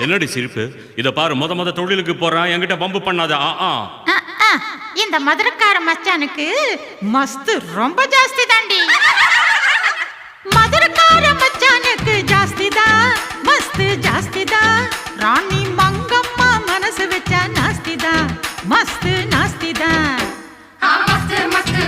என்னடி சிரிப்பு? இத பாரு, முத தொழிலுக்கு போறான், என்கிட்ட பம்பு பண்ணாத. இந்த மதுரக்கார மச்சானுக்கு மஸ்து ரொம்ப ஜாஸ்தி தாண்டி. மதுரக்கார மச்சானுக்கு ஜாஸ்தி தான், மஸ்து ஜாஸ்தி தான். ராணி மங்கம்மா மனசு வச்சா நாஸ்தி தான், மஸ்து நாஸ்தி தான். மஸ்து மஸ்து